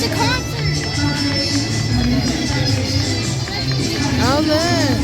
It's a concert. Oh, good.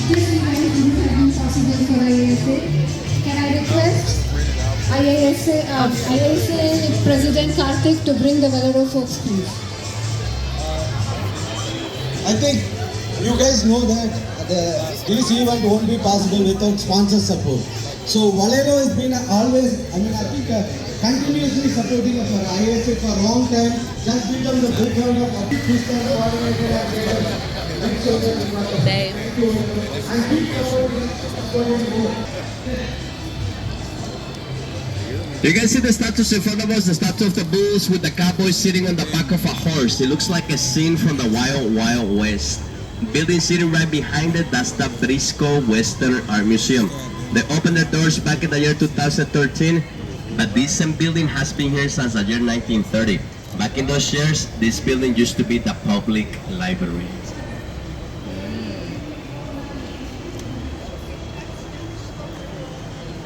This event would have been possible for IASA. Can I request IASA President Karthik to bring the Velado folks, please? I think you guys know that this event won't be possible without sponsor support. So Valero has been always, I think continuously supporting us for ISA for a long time. Just give them the big round of applause. Dave. You guys see the statues in front of us? The statue of the bulls with the cowboy sitting on the back of a horse. It looks like a scene from the Wild Wild West. Building sitting right behind it, that's the Briscoe Western Art Museum. They opened their doors back in the year 2013, but this same building has been here since the year 1930. Back in those years, this building used to be the public library.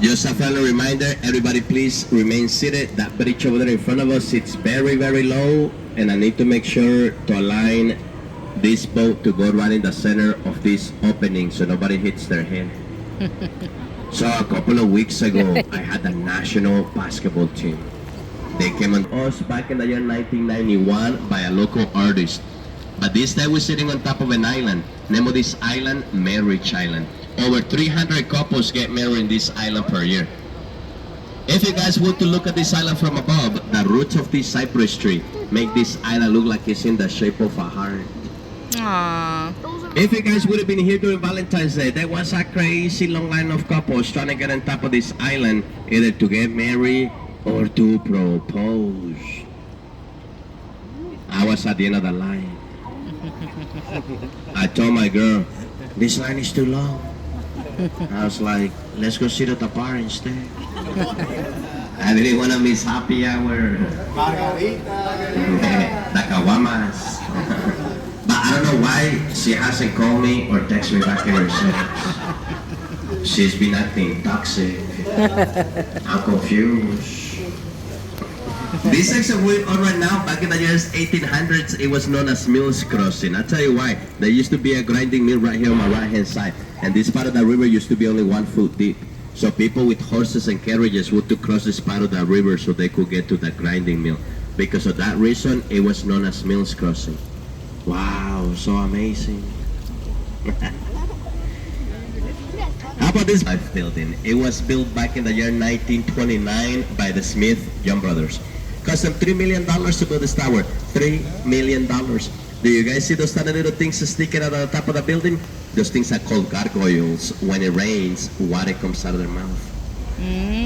Just a friendly reminder, everybody please remain seated. That bridge over there in front of us, it's very, very low, and I need to make sure to align this boat to go right in the center of this opening so nobody hits their head. So a couple of weeks ago, I had a national basketball team. They came on us back in the year 1991 by a local artist. But this time we're sitting on top of an island. Name of this island, Marriage Island. Over 300 couples get married in this island per year. If you guys were to look at this island from above, the roots of this cypress tree make this island look like it's in the shape of a heart. Aww. If you guys would have been here during Valentine's Day, there was a crazy long line of couples trying to get on top of this island, either to get married or to propose. I was at the end of the line. I told my girl, this line is too long. I was like, let's go sit at the bar instead. I didn't want to miss happy hour. The caguamas. But I don't know why she hasn't called me or texted me back in her since. She's been acting toxic. I'm confused. This section we're on right now, back in the years 1800s, it was known as Mills Crossing. I'll tell you why. There used to be a grinding mill right here on my right-hand side. And this part of the river used to be only 1 foot deep. So people with horses and carriages would to cross this part of the river so they could get to the grinding mill. Because of that reason, it was known as Mills Crossing. Wow, so amazing. How about this life building? It was built back in the year 1929 by the Smith Young Brothers. Cost them $3 million to build this tower. $3 million. Do you guys see those tiny little things sticking out of the top of the building? Those things are called gargoyles. When it rains, water comes out of their mouth.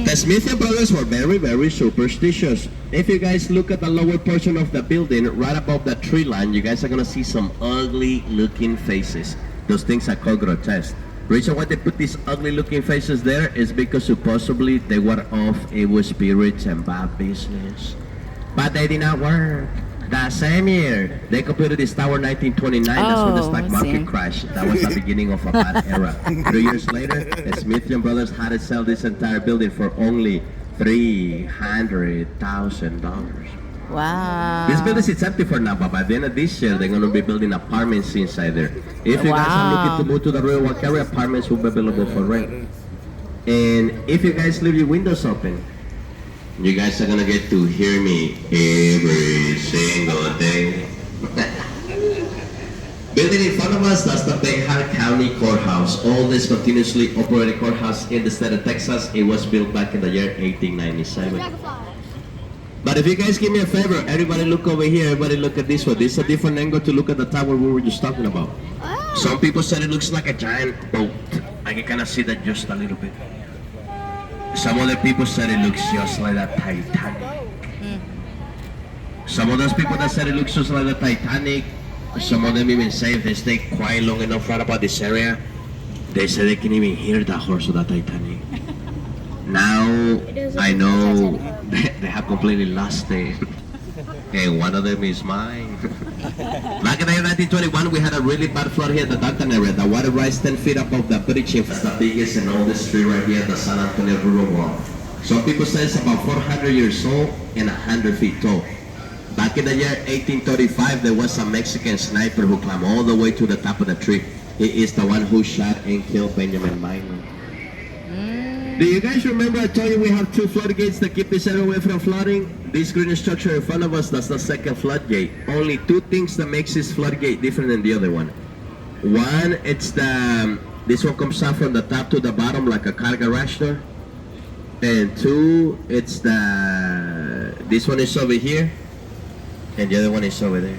The Smith Brothers were very, very superstitious. If you guys look at the lower portion of the building, right above the tree line, you guys are going to see some ugly looking faces. Those things are called grotesque. Reason why they put these ugly looking faces there is because supposedly they were of evil spirits and bad business. But they did not work. That same year, they completed this tower 1929. That's when the stock market crashed. That was the beginning of a bad era. 3 years later, the Smith Brothers had to sell this entire building for only $300,000. Wow. This building is empty for now, but by the end of this year, they're going to be building apartments inside there. If you guys are looking to move to the Riverwalk area, apartments will be available for rent. And if you guys leave your windows open, you guys are going to get to hear me every single day. Building in front of us, that's the Benham County Courthouse. Oldest continuously operated courthouse in the state of Texas. It was built back in the year 1897. But if you guys give me a favor, everybody look over here, everybody look at this one. This is a different angle to look at the tower we were just talking about. Some people said it looks like a giant boat. I can kind of see that just a little bit. Some other people said it looks just like the Titanic. Some of those people that said it looks just like the Titanic, some of them even say if they stay quiet long enough right about this area, they say they can even hear the horse of the Titanic. Now I know they have completely lost it. And one of them is mine. Back in the year 1921, we had a really bad flood here at the downtown area. The water rise 10 feet above the bridge. It's the biggest and oldest tree right here at the San Antonio Riverwalk. Some people say it's about 400 years old and 100 feet tall. Back in the year 1835, there was a Mexican sniper who climbed all the way to the top of the tree. He is the one who shot and killed Benjamin Franklin. Do you guys remember I told you we have 2 floodgates that keep this area away from flooding? This green structure in front of us, that's the second floodgate. Only 2 things that makes this floodgate different than the other one. One, it's this one comes out from the top to the bottom like a car garage door. And 2, it's this one is over here, and the other one is over there.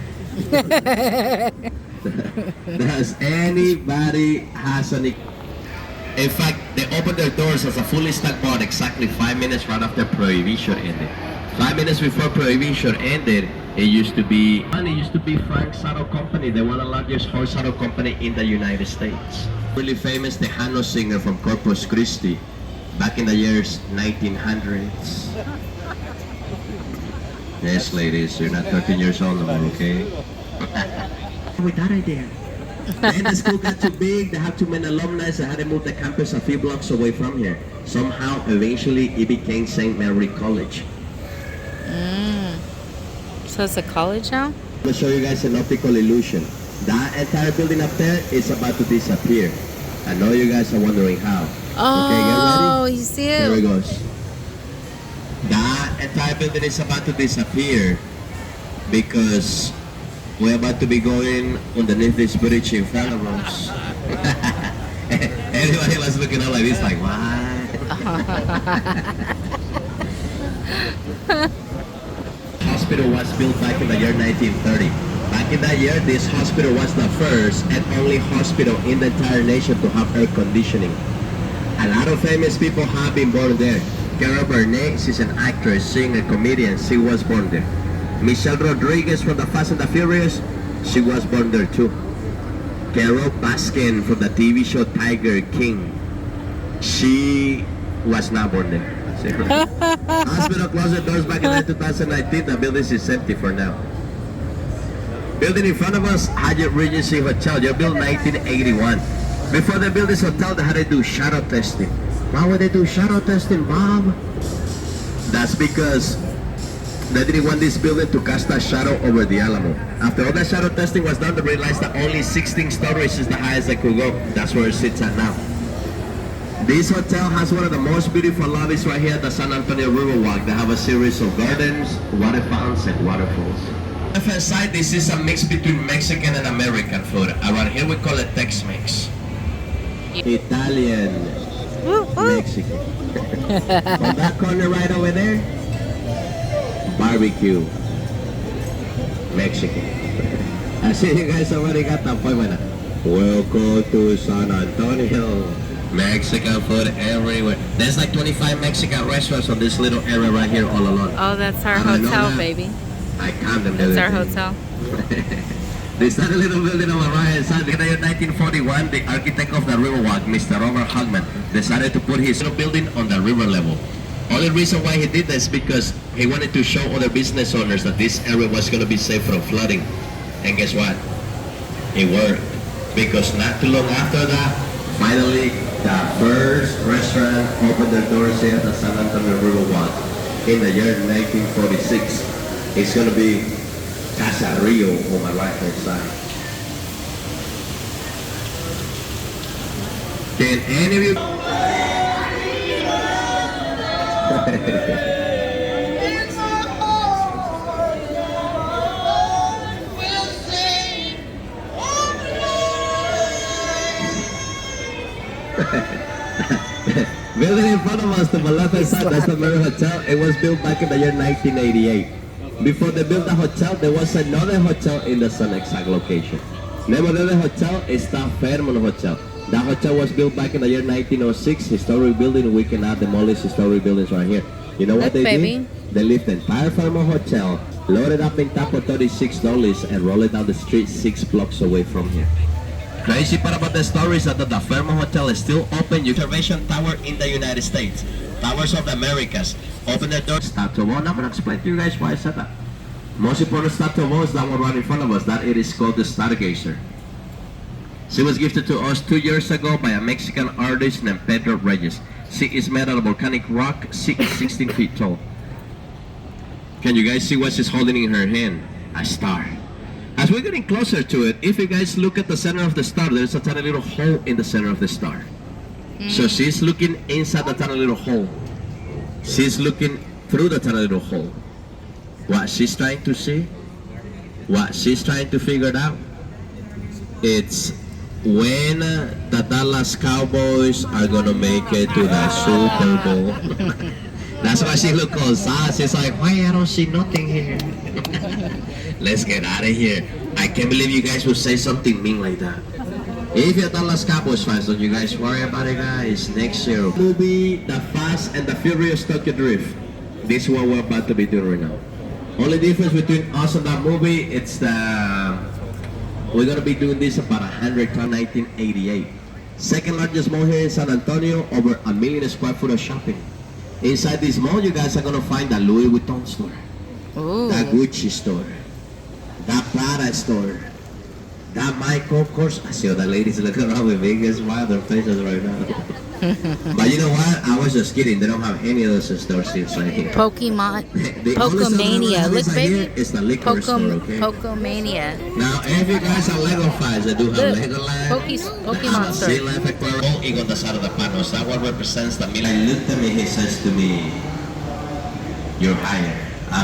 Does anybody has any? In fact, they opened their doors as a fully stocked bar exactly 5 minutes right after Prohibition ended. 5 minutes before Prohibition ended, it used to be Frank Saddle Company. They were the largest horse saddle company in the United States. Really famous Tejano singer from Corpus Christi back in the years 1900s. Yes, ladies, you're not 13 years old anymore, okay? With that idea. Then the school got too big, they had too many alumni, so they had to move the campus a few blocks away from here. Somehow, eventually, it became St. Mary College. So it's a college now? I'm going to show you guys an optical illusion. That entire building up there is about to disappear. I know you guys are wondering how. Okay, get ready? You see Here it it? goes. That entire building is about to disappear because we're about to be going underneath this bridge in front of us. Everybody was looking up like this, like, what? Hospital was built back in the year 1930. Back in that year, this hospital was the first and only hospital in the entire nation to have air conditioning. A lot of famous people have been born there. Carol Burnett, she's an actress, singer, comedian. She was born there. Michelle Rodriguez from the Fast and the Furious, she was born there too. Carol Baskin from the TV show Tiger King, she was not born there. Hospital closed the doors back in 2019. The building is empty for now. Building in front of us, Hyatt Regency Hotel. They built 1981. Before they built this hotel, they had to do shadow testing. Why would they do shadow testing, Bob? That's because they didn't want this building to cast a shadow over the Alamo. After all that shadow testing was done, they realized that only 16 stories is the highest they could go. That's where it sits at now. This hotel has one of the most beautiful lobbies right here at the San Antonio Riverwalk. They have a series of gardens, water fountains, and waterfalls. On the left side, this is a mix between Mexican and American food. Around here, we call it Tex-Mex. Italian, Mexican. On that corner right over there, barbecue, Mexican. I see you guys already got the appointment. Welcome to San Antonio. Mexican food everywhere. There's like 25 Mexican restaurants on this little area right here all along. Oh, that's our I don't know hotel, that. baby. I count them the That's other our day. hotel. They started a little building on the right hand side. In the year 1941, the architect of the Riverwalk, Mr. Robert Hogman, decided to put his little building on the river level. Only reason why he did this because he wanted to show other business owners that this area was going to be safe from flooding. And guess what? It worked. Because not too long after that, finally, the first restaurant opened their doors here at the San Antonio Riverwalk in the year 1946. It's going to be Casa Rio on my right hand side. Can any of you? Building in front of us to my left hand side, that's the Marriott Hotel. It was built back in the year 1988. Before they built the hotel, there was another hotel in the same exact location. Name of the other hotel is the Fairmont Hotel. That hotel was built back in the year 1906. Historic building. We cannot demolish historic buildings right here. You know what Look, they baby. did? They left the entire Fairmont Hotel, loaded up in top for $36, and rolled it down the street 6 blocks away from here. Crazy part about the story is that the Fairmont Hotel is still open. Observation tower in the United States. Towers of the Americas. Open the door. Statue of All. I'm going to explain to you guys why I said that. Most important statue of all is that one right in front of us. That it is called the Stargazer. She was gifted to us 2 years ago by a Mexican artist named Pedro Reyes. C is made out of volcanic rock. C is 16 feet tall. Can you guys see what she's holding in her hand? A star. As we're getting closer to it, if you guys look at the center of the star, there's a tiny little hole in the center of the star. So she's looking inside the tiny little hole. She's looking through the tiny little hole. What she's trying to see, what she's trying to figure out, it's when the Dallas Cowboys are gonna make it to the Super Bowl. That's why she look all sad. She's like, why I don't see nothing here? Let's get out of here. I can't believe you guys would say something mean like that. If you're Dallas Cowboys fans, don't you guys worry about it, guys. Next year, movie The Fast and the Furious Tokyo Drift. This is what we're about to be doing right now. Only difference between us and that movie, it's the we're gonna be doing this about 100 times 1988. Second largest mall here in San Antonio, over 1 million square foot of shopping. Inside this mall, you guys are gonna find the Louis Vuitton store, Ooh. the Gucci store, the Prada store, the Michael Kors. I see all the ladies looking around with big smile their faces right now. But you know what? I was just kidding. They don't have any of those stores inside here. Pokemon. The only store they Pokemania. have Look, inside baby. here is the liquor store, okay? Pokemania. Now, if you guys are Lego fans, they do have Look, Legoland. Pokemon store. Sea Life Aquarium. Ego on the side of the panel. So that what represents the million. He looked at me, he says to me, you're hired. I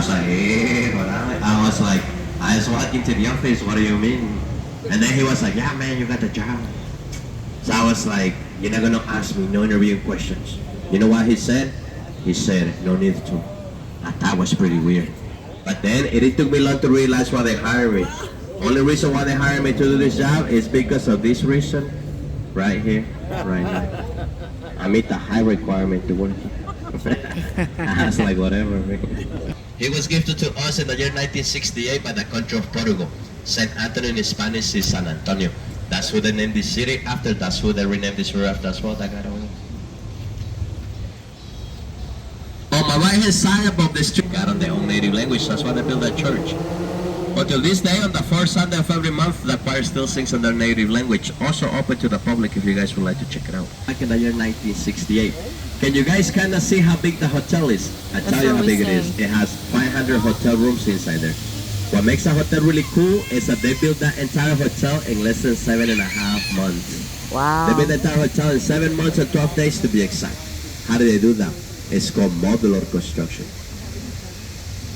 was like, I was walking to the office, what do you mean? And then he was like, yeah man, you got the job. So I was like, you're not gonna ask me no interview questions. You know what he said? He said, no need to. I thought it was pretty weird. But then it took me long to realize why they hired me. Only reason why they hired me to do this job is because of this reason. Right here, right here. I meet the high requirement to work here. I was like, whatever, man. It was gifted to us in the year 1968 by the country of Portugal. St. Anthony in Spanish is San Antonio. That's who they named this city after. That's who they renamed this river after as well. That got away. On my right hand side above the street, got on their own native language. That's why they built that church. Until this day, on the first Sunday of every month, the choir still sings in their native language. Also open to the public if you guys would like to check it out. Back in the year 1968. Can you guys kind of see how big the hotel is? I tell you how big it is. It has 500 hotel rooms inside there. What makes a hotel really cool is that they built that entire hotel in less than 7.5 months. Wow. They built the entire hotel in 7 months and 12 days to be exact. How do they do that? It's called modular construction.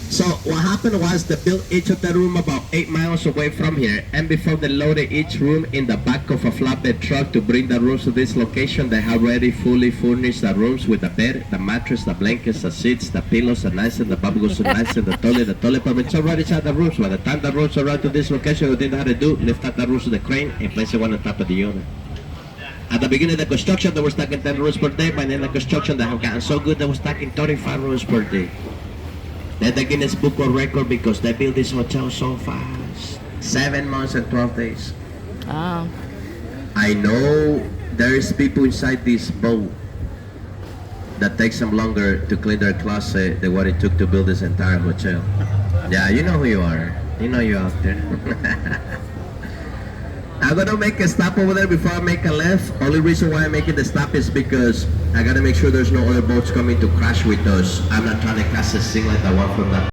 So what happened was they built each hotel room about 8 miles away from here, and before they loaded each room in the back of a flatbed truck to bring the rooms to this location, they have already fully furnished the rooms with the bed, the mattress, the blankets, the seats, the pillows, the nightstand, the bubbles, the nightstand, the toilet paper. It's already inside the rooms. By the time the rooms arrived to this location, what they know how to do, lift up the rooms to the crane and place it one on top of the other. At the beginning of the construction, they were stacking 10 rooms per day. By the end of the construction, they have gotten so good they were stacking 35 rooms per day. They're the Guinness Book of Record because they built this hotel so fast. 7 months and 12 days. Oh. I know there's people inside this boat that takes them longer to clean their closet than what it took to build this entire hotel. Yeah, you know who you are. You know you're out there. I'm gonna make a stop over there before I make a left. Only reason why I'm making the stop is because I gotta make sure there's no other boats coming to crash with us. I'm not trying to cast a scene like the one from that